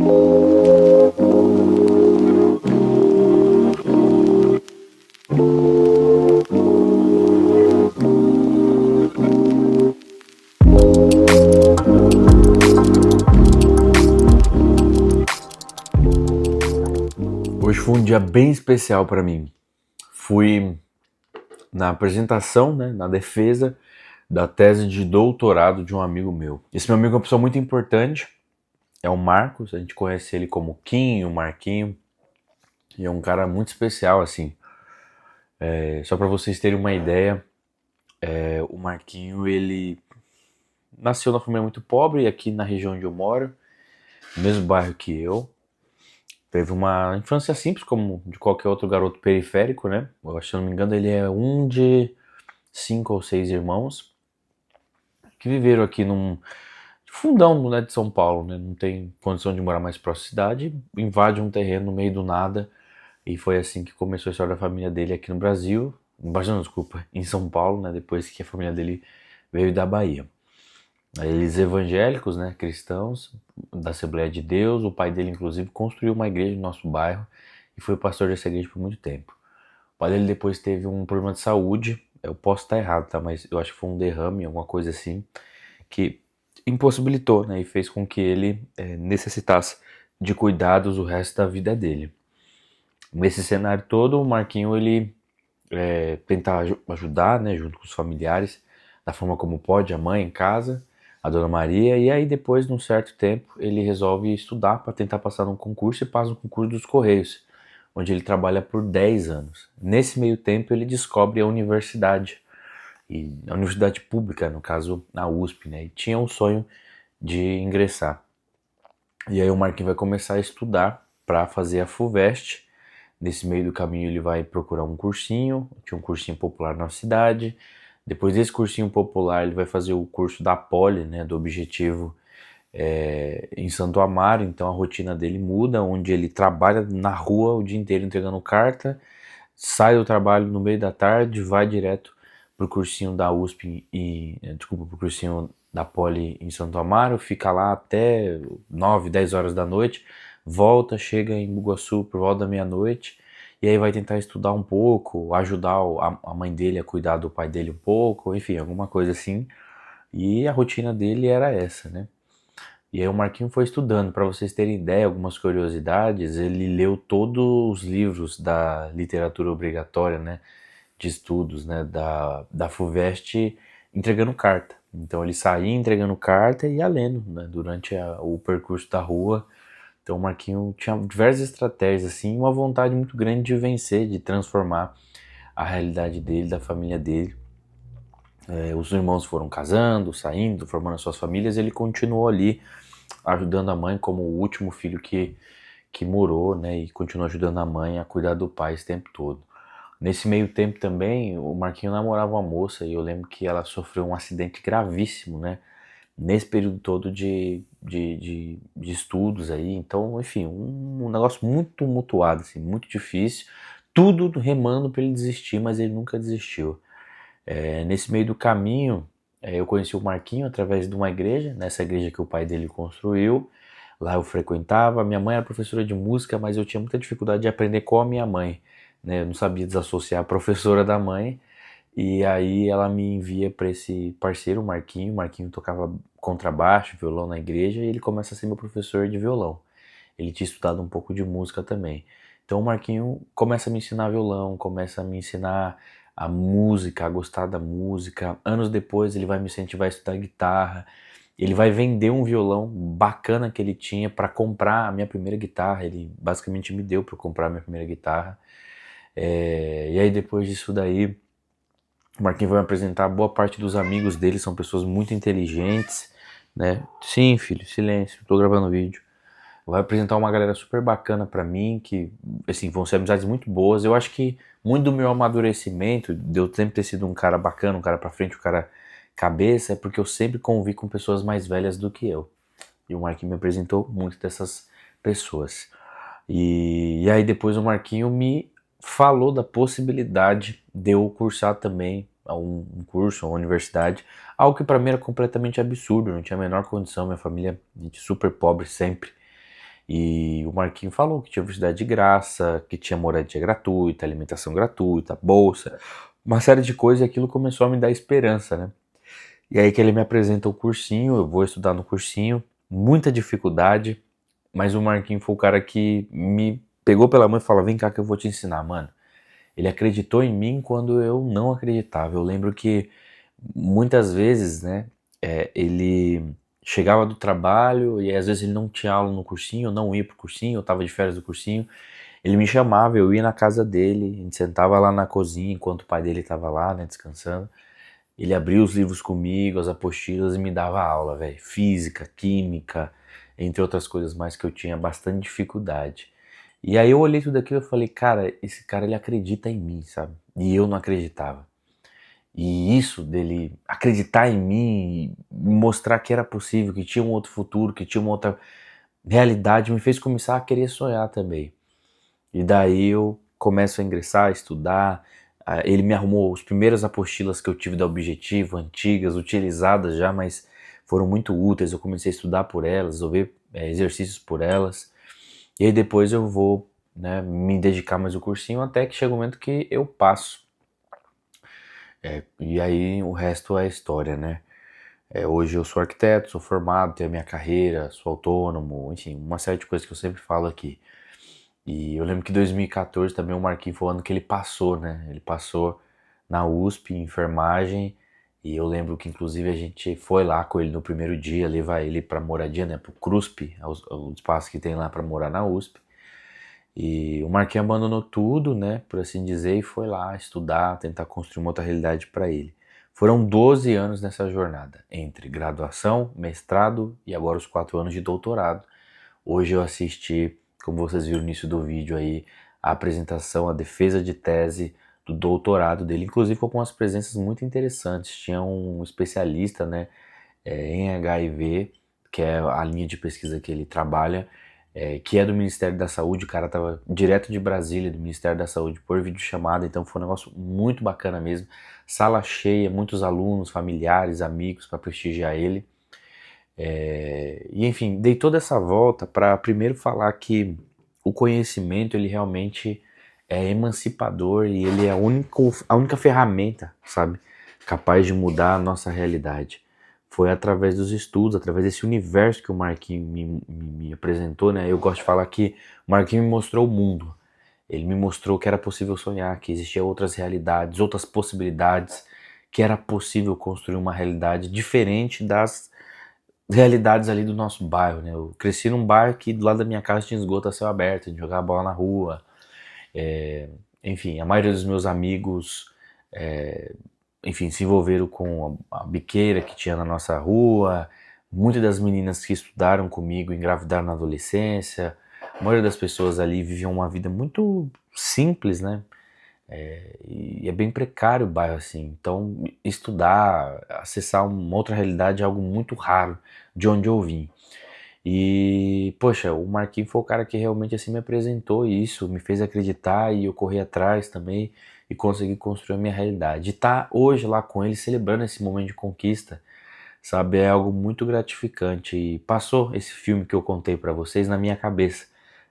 Hoje foi um dia bem especial para mim. Fui na apresentação, na defesa da tese de doutorado de um amigo meu. Esse meu amigo é uma pessoa muito importante, é o Marcos, a gente conhece ele como Kim, o Marquinho, e é um cara muito especial, assim. Só para vocês terem uma ideia, o Marquinho, ele nasceu numa família muito pobre, aqui na região onde eu moro, no mesmo bairro que eu. Teve uma infância simples, como de qualquer outro garoto periférico, né? Eu acho, se eu não me engano, ele é um de 5 ou 6 irmãos que viveram aqui num fundão, né, de São Paulo, né? Não tem condição de morar mais próxima da cidade, invade um terreno no meio do nada, e foi assim que começou a história da família dele aqui no Brasil, não, desculpa, em São Paulo, né? Depois que a família dele veio da Bahia. Eles evangélicos, né, cristãos, da Assembleia de Deus. O pai dele, inclusive, construiu uma igreja no nosso bairro e foi pastor dessa igreja por muito tempo. O pai dele depois teve um problema de saúde, eu posso estar errado, tá, mas eu acho que foi um derrame, alguma coisa assim, que impossibilitou, né, e fez com que ele necessitasse de cuidados o resto da vida dele. Nesse cenário todo, o Marquinho, ele tenta ajudar, né, junto com os familiares, da forma como pode, a mãe em casa, a Dona Maria, e aí depois de um certo tempo ele resolve estudar para tentar passar num concurso e passa no concurso dos Correios, onde ele trabalha por 10 anos. Nesse meio tempo ele descobre a universidade, e a universidade pública, no caso a USP, né, e tinha um sonho de ingressar. E aí o Marquinhos vai começar a estudar para fazer a FUVEST. Nesse meio do caminho ele vai procurar um cursinho, tinha um cursinho popular na cidade. Depois desse cursinho popular ele vai fazer o curso da Poli, né, do Objetivo, em Santo Amaro. Então a rotina dele muda, onde ele trabalha na rua o dia inteiro entregando carta, sai do trabalho no meio da tarde, vai direto pro cursinho da USP pro cursinho da Poli em Santo Amaro, fica lá até 9, 10 horas da noite, volta, chega em Bugaçu por volta da meia-noite, e aí vai tentar estudar um pouco, ajudar a mãe dele a cuidar do pai dele um pouco, enfim, alguma coisa assim. E a rotina dele era essa, né? E aí o Marquinho foi estudando, para vocês terem ideia, algumas curiosidades, ele leu todos os livros da literatura obrigatória, né, de estudos, né, da FUVEST, entregando carta. Então ele saía entregando carta e ia lendo, né, durante o percurso da rua. Então o Marquinho tinha diversas estratégias, assim, uma vontade muito grande de vencer, de transformar a realidade dele, da família dele. Os irmãos foram casando, saindo, formando suas famílias, ele continuou ali ajudando a mãe como o último filho que morou, né, e continuou ajudando a mãe a cuidar do pai esse tempo todo. Nesse meio tempo também, o Marquinho namorava uma moça e eu lembro que ela sofreu um acidente gravíssimo, né, nesse período todo de estudos aí. Então, enfim, um negócio muito tumultuado, assim, muito difícil, tudo remando para ele desistir, mas ele nunca desistiu. Nesse meio do caminho, eu conheci o Marquinho através de uma igreja, nessa igreja que o pai dele construiu. Lá eu frequentava. Minha mãe era professora de música, mas eu tinha muita dificuldade de aprender com a minha mãe, né? Eu não sabia desassociar a professora da mãe. E aí ela me envia para esse parceiro, o Marquinho. O Marquinho tocava contrabaixo, violão na igreja, e ele começa a ser meu professor de violão. Ele tinha estudado um pouco de música também. Então o Marquinho começa a me ensinar violão, começa a me ensinar a música, a gostar da música. Anos depois ele vai me incentivar a estudar guitarra. Ele vai vender um violão bacana que ele tinha para comprar a minha primeira guitarra. Ele basicamente me deu para comprar a minha primeira guitarra. E aí depois disso daí, o Marquinhos vai me apresentar. Boa parte dos amigos dele são pessoas muito inteligentes, né? Sim, filho, silêncio, tô gravando vídeo. Vai apresentar uma galera super bacana pra mim, que, assim, vão ser amizades muito boas. Eu acho que muito do meu amadurecimento, de eu sempre ter sido um cara bacana, um cara pra frente, um cara cabeça, é porque eu sempre convivi com pessoas mais velhas do que eu. E o Marquinhos me apresentou muito dessas pessoas. E aí depois o Marquinho me falou da possibilidade de eu cursar também um curso, uma universidade, algo que pra mim era completamente absurdo, não tinha a menor condição, minha família, gente super pobre sempre. E o Marquinho falou que tinha universidade de graça, que tinha moradia gratuita, alimentação gratuita, bolsa, uma série de coisas, e aquilo começou a me dar esperança, né? E aí que ele me apresenta o cursinho, eu vou estudar no cursinho, muita dificuldade, mas o Marquinho foi o cara que me pegou pela mão e falou: vem cá que eu vou te ensinar, mano. Ele acreditou em mim quando eu não acreditava. Eu lembro que muitas vezes, né, ele chegava do trabalho e às vezes ele não tinha aula no cursinho, eu não ia pro cursinho, eu tava de férias do cursinho. Ele me chamava, eu ia na casa dele, a gente sentava lá na cozinha enquanto o pai dele tava lá, né, descansando. Ele abria os livros comigo, as apostilas e me dava aula, velho. Física, química, entre outras coisas mais que eu tinha bastante dificuldade. E aí eu olhei tudo aquilo e falei, cara, esse cara ele acredita em mim, sabe? E eu não acreditava. E isso dele acreditar em mim, mostrar que era possível, que tinha um outro futuro, que tinha uma outra realidade, me fez começar a querer sonhar também. E daí eu começo a ingressar, a estudar. Ele me arrumou as primeiras apostilas que eu tive da Objetivo, antigas, utilizadas já, mas foram muito úteis. Eu comecei a estudar por elas, resolver exercícios por elas. E aí depois eu vou, né, me dedicar mais ao cursinho até que chega o momento que eu passo. E aí o resto é história, né? Hoje eu sou arquiteto, sou formado, tenho a minha carreira, sou autônomo, enfim, uma série de coisas que eu sempre falo aqui. E eu lembro que em 2014 também o Marquinhos foi o ano que ele passou, né? Ele passou na USP, em enfermagem, e eu lembro que inclusive a gente foi lá com ele no primeiro dia, levar ele pra moradia, né? Pro CRUSP, o espaço que tem lá pra morar na USP. E o Marquinhos abandonou tudo, né? Por assim dizer, e foi lá estudar, tentar construir uma outra realidade para ele. Foram 12 anos nessa jornada, entre graduação, mestrado e agora os 4 anos de doutorado. Hoje eu assisti, como vocês viram no início do vídeo aí, a apresentação, a defesa de tese do doutorado dele, inclusive com umas presenças muito interessantes. Tinha um especialista, né, em HIV, que é a linha de pesquisa que ele trabalha, que é do Ministério da Saúde. O cara tava direto de Brasília, do Ministério da Saúde, por videochamada, então foi um negócio muito bacana mesmo. Sala cheia, muitos alunos, familiares, amigos para prestigiar ele. E enfim, dei toda essa volta para primeiro falar que o conhecimento ele realmente é emancipador e ele é a única ferramenta, sabe, capaz de mudar a nossa realidade. Foi através dos estudos, através desse universo que o Marquinhos me apresentou, né? Eu gosto de falar que o Marquinhos me mostrou o mundo. Ele me mostrou que era possível sonhar, que existiam outras realidades, outras possibilidades, que era possível construir uma realidade diferente das realidades ali do nosso bairro, né? Eu cresci num bairro que do lado da minha casa tinha esgoto a céu aberto, a gente jogava bola na rua. Enfim, a maioria dos meus amigos, enfim, se envolveram com a biqueira que tinha na nossa rua. Muitas das meninas que estudaram comigo engravidaram na adolescência. A maioria das pessoas ali viviam uma vida muito simples, né? E é bem precário o bairro assim. Então, estudar, acessar uma outra realidade é algo muito raro de onde eu vim. E, poxa, o Marquinhos foi o cara que realmente assim me apresentou isso, me fez acreditar e eu corri atrás também e consegui construir a minha realidade. E tá hoje lá com ele celebrando esse momento de conquista, sabe, é algo muito gratificante. E passou esse filme que eu contei pra vocês na minha cabeça,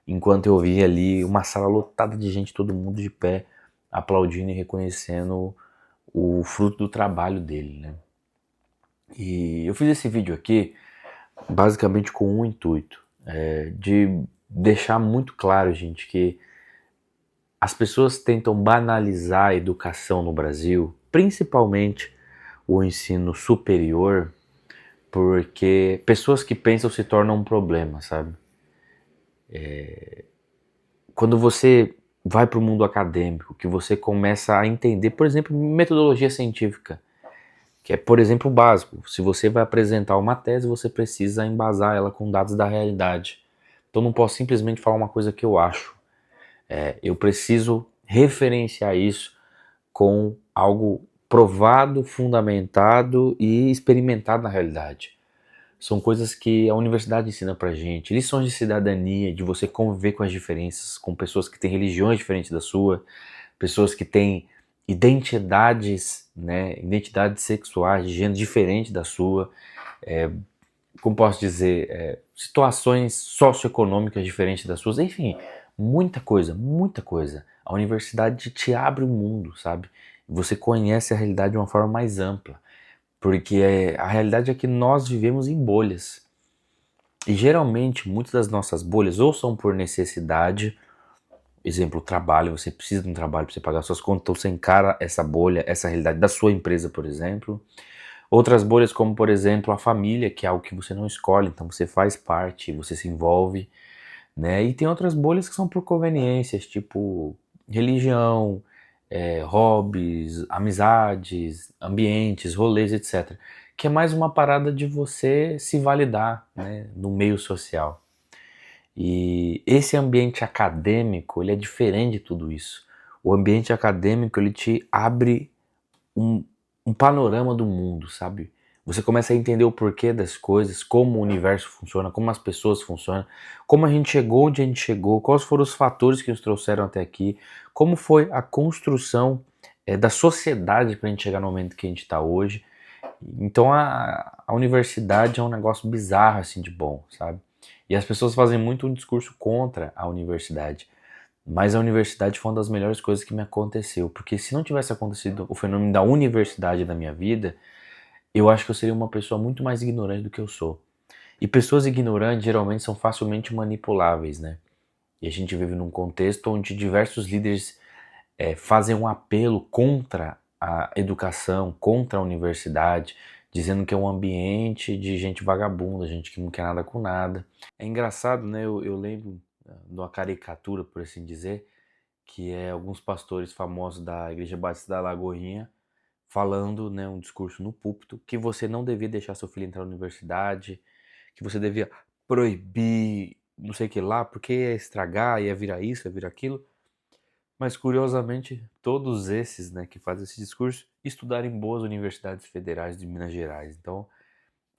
enquanto eu via ali uma sala lotada de gente, todo mundo de pé, aplaudindo e reconhecendo o fruto do trabalho dele, né? E eu fiz esse vídeo aqui basicamente com um intuito, de deixar muito claro, gente, que as pessoas tentam banalizar a educação no Brasil, principalmente o ensino superior, porque pessoas que pensam se tornam um problema, sabe? Quando você vai para o mundo acadêmico, que você começa a entender, por exemplo, metodologia científica, que é, por exemplo, o básico. Se você vai apresentar uma tese, você precisa embasar ela com dados da realidade. Então não posso simplesmente falar uma coisa que eu acho. Eu preciso referenciar isso com algo provado, fundamentado e experimentado na realidade. São coisas que a universidade ensina pra gente. Lições de cidadania, de você conviver com as diferenças, com pessoas que têm religiões diferentes da sua, pessoas que têm identidades, né, identidades sexuais, de gênero diferente da sua. como posso dizer, situações socioeconômicas diferentes das suas, enfim, muita coisa, muita coisa. A universidade te abre o mundo, sabe? Você conhece a realidade de uma forma mais ampla, porque a realidade é que nós vivemos em bolhas. E geralmente, muitas das nossas bolhas ou são por necessidade, exemplo, trabalho, você precisa de um trabalho para você pagar suas contas, então você encara essa bolha, essa realidade da sua empresa, por exemplo. Outras bolhas, como por exemplo a família, que é algo que você não escolhe, então você faz parte, você se envolve, né? E tem outras bolhas que são por conveniências, tipo religião, hobbies, amizades, ambientes, rolês, etc. Que é mais uma parada de você se validar, né, no meio social. E esse ambiente acadêmico, ele é diferente de tudo isso. O ambiente acadêmico, ele te abre um, um panorama do mundo, sabe? Você começa a entender o porquê das coisas, como o universo funciona, como as pessoas funcionam, como a gente chegou onde a gente chegou, quais foram os fatores que nos trouxeram até aqui, como foi a construção da sociedade para a gente chegar no momento que a gente está hoje. Então a universidade é um negócio bizarro assim de bom, sabe? E as pessoas fazem muito um discurso contra a universidade. Mas a universidade foi uma das melhores coisas que me aconteceu, porque se não tivesse acontecido o fenômeno da universidade na minha vida, eu acho que eu seria uma pessoa muito mais ignorante do que eu sou. E pessoas ignorantes geralmente são facilmente manipuláveis, né? E a gente vive num contexto onde diversos líderes fazem um apelo contra a educação, contra a universidade, dizendo que é um ambiente de gente vagabunda, gente que não quer nada com nada. É engraçado, né? Eu lembro de uma caricatura, por assim dizer, que é alguns pastores famosos da Igreja Batista da Lagoinha falando, né, um discurso no púlpito que você não devia deixar seu filho entrar na universidade, que você devia proibir não sei o que lá, porque ia estragar, ia virar isso, ia virar aquilo. Mas curiosamente, todos esses, né, que fazem esse discurso estudaram em boas universidades federais de Minas Gerais. Então,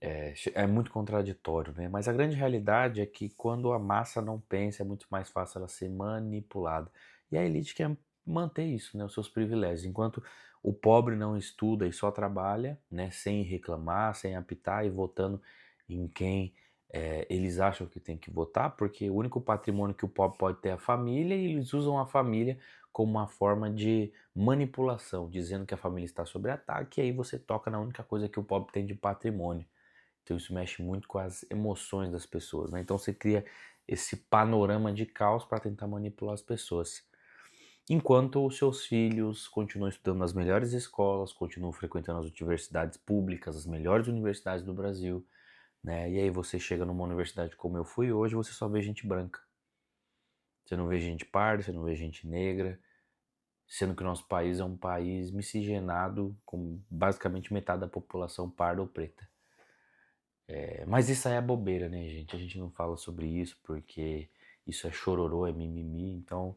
é muito contraditório, né? Mas a grande realidade é que quando a massa não pensa, é muito mais fácil ela ser manipulada. E a elite quer manter isso, né? Os seus privilégios. Enquanto o pobre não estuda e só trabalha, né? Sem reclamar, sem apitar e votando em quem eles acham que tem que votar, porque o único patrimônio que o pobre pode ter é a família e eles usam a família como uma forma de manipulação, dizendo que a família está sob ataque, e aí você toca na única coisa que o pobre tem de patrimônio. Então isso mexe muito com as emoções das pessoas, né? Então você cria esse panorama de caos para tentar manipular as pessoas. Enquanto os seus filhos continuam estudando nas melhores escolas, continuam frequentando as universidades públicas, as melhores universidades do Brasil, né? E aí você chega numa universidade como eu fui hoje, você só vê gente branca. Você não vê gente parda, você não vê gente negra, sendo que o nosso país é um país miscigenado com basicamente metade da população parda ou preta. Mas isso aí é bobeira, né, gente? A gente não fala sobre isso porque isso é chororô, é mimimi. Então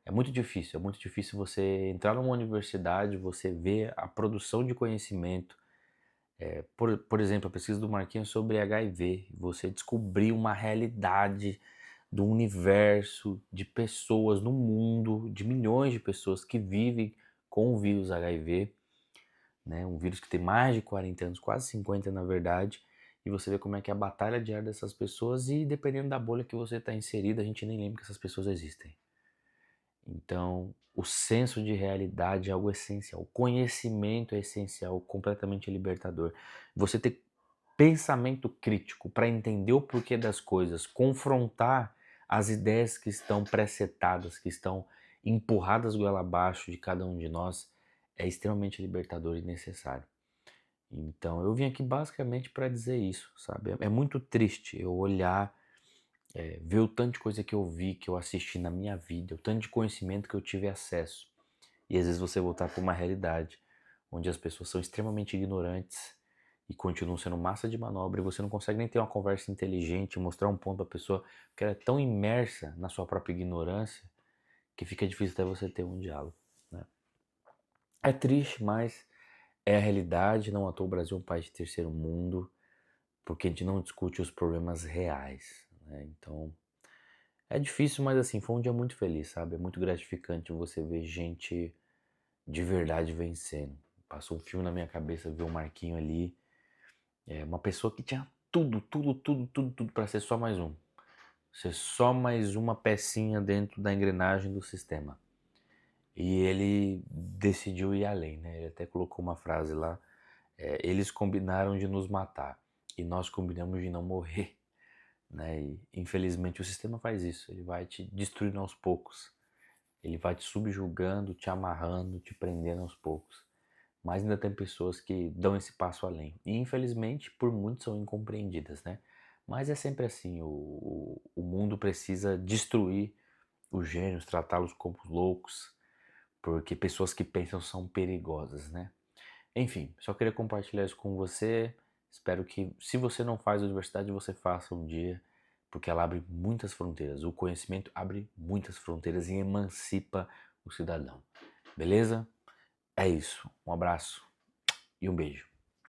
é muito difícil você entrar numa universidade, você ver a produção de conhecimento. Por exemplo, a pesquisa do Marquinhos sobre HIV, você descobrir uma realidade do universo de pessoas no mundo, de milhões de pessoas que vivem com o vírus HIV, né? Um vírus que tem mais de 40 anos, quase 50 na verdade, e você vê como é que é a batalha diária dessas pessoas e dependendo da bolha que você está inserido, a gente nem lembra que essas pessoas existem. Então, o senso de realidade é algo essencial, o conhecimento é essencial, completamente libertador. Você ter pensamento crítico para entender o porquê das coisas, confrontar as ideias que estão presetadas, que estão empurradas goela abaixo de cada um de nós, é extremamente libertador e necessário. Então, eu vim aqui basicamente para dizer isso, sabe? É muito triste eu olhar, ver o tanto de coisa que eu vi, que eu assisti na minha vida, o tanto de conhecimento que eu tive acesso. E às vezes você voltar para uma realidade onde as pessoas são extremamente ignorantes e continuam sendo massa de manobra e você não consegue nem ter uma conversa inteligente, mostrar um ponto à pessoa, porque ela é tão imersa na sua própria ignorância que fica difícil até você ter um diálogo, né? É triste, mas é a realidade. Não à toa o Brasil é um país de terceiro mundo, porque a gente não discute os problemas reais, né? Então é difícil, mas assim, foi um dia muito feliz, sabe? É muito gratificante você ver gente de verdade vencendo. Passou um filme na minha cabeça, ver o Marquinho ali, uma pessoa que tinha tudo para ser só mais um. Ser só mais uma pecinha dentro da engrenagem do sistema. E ele decidiu ir além, né? Ele até colocou uma frase lá, eles combinaram de nos matar e nós combinamos de não morrer, né? E infelizmente o sistema faz isso, ele vai te destruindo aos poucos, ele vai te subjugando, te amarrando, te prendendo aos poucos. Mas ainda tem pessoas que dão esse passo além. E infelizmente, por muitos são incompreendidas, né? Mas é sempre assim, o mundo precisa destruir os gênios, tratá-los como loucos, porque pessoas que pensam são perigosas, né? Enfim, só queria compartilhar isso com você. Espero que, se você não faz a universidade, você faça um dia, porque ela abre muitas fronteiras. O conhecimento abre muitas fronteiras e emancipa o cidadão. Beleza? É isso. Um abraço e um beijo.